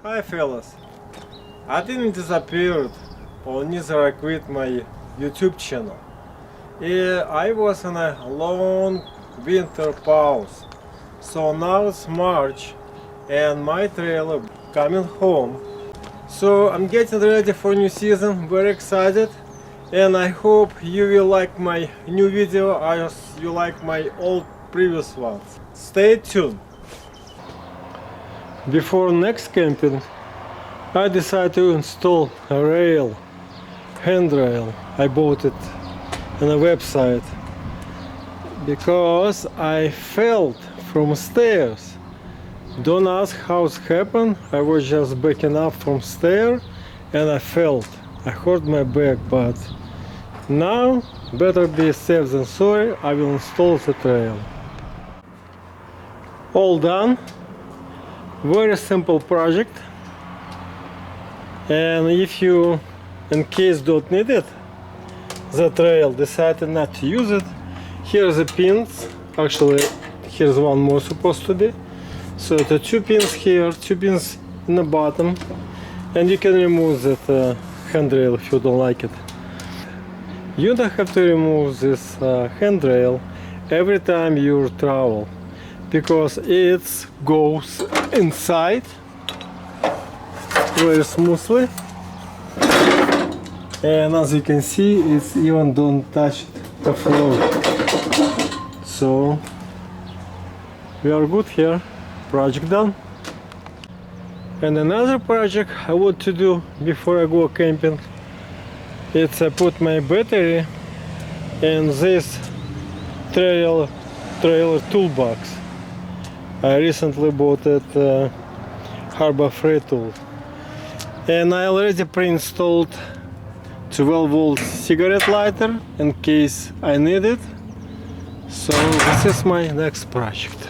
Hi fellas, I didn't disappear or neither I quit my YouTube channel. I was on a long winter pause, so now it's March and my trailer coming home. So I'm getting ready for new season, very excited, and I hope you will like my new video as you like my old previous ones. Stay tuned. Before next camping, I decided to install a rail, handrail. I bought it on a website because I fell from stairs. Don't ask how it happened. I was just backing up from stairs and I fell. I hurt my back, but now better be safe than sorry. I will install the rail. All done. Very simple project, and if you in case don't need it, the rail decided not to use it, here's the pins. Actually here's one more supposed to be, so the two pins here, two pins in the bottom, and you can remove that handrail if you don't like it. You don't have to remove this handrail every time you travel, because it goes inside very smoothly, and as you can see, it's even don't touch the floor, so we are good here. Project done. And another project I want to do before I go camping, it's I put my battery in this trailer toolbox. I recently bought it Harbor Freight tool, and I already pre-installed 12-volt cigarette lighter in case I need it. So this is my next project.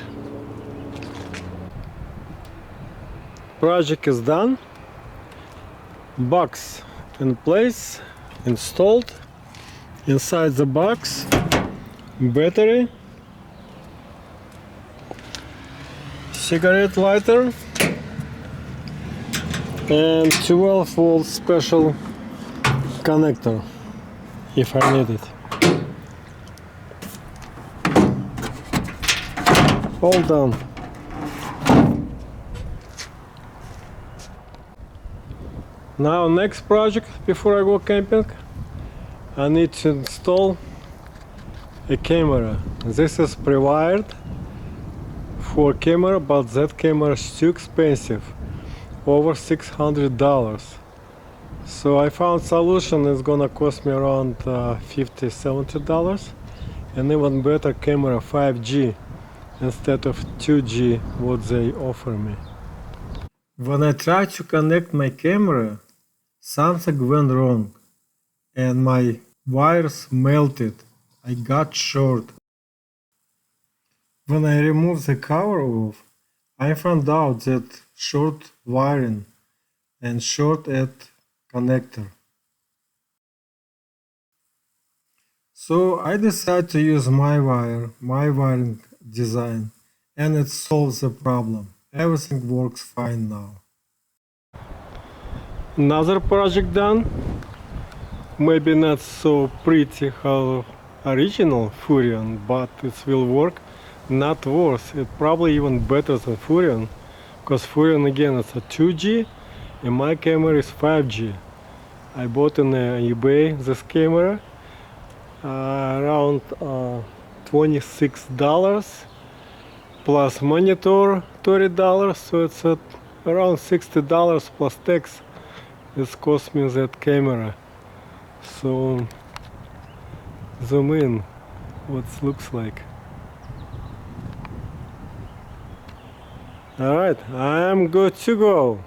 Project is done. Box in place, installed. Inside the box, battery, cigarette lighter, and 12-volt special connector if I need it. All done. Now next project before I go camping, I need to install a camera. This is pre-wired for camera, but that camera is too expensive, over $600. So I found solution. It's gonna cost me around $50–70, and even better camera 5G instead of 2G what they offer me. When I tried to connect my camera, something went wrong and my wires melted. I got short. When I removed the cover off, I found out that short wiring and short at connector. So I decided to use my wiring design, and it solves the problem. Everything works fine now. Another project done. Maybe not so pretty how original Furion, but it will work. Not worse, it's probably even better than Furion, because Furion again is a 2G and my camera is 5G. I bought on eBay this camera around $26 plus monitor $30, so it's at around $60 plus tax. It's cost me that camera. So zoom in what it looks like. Alright, I'm good to go.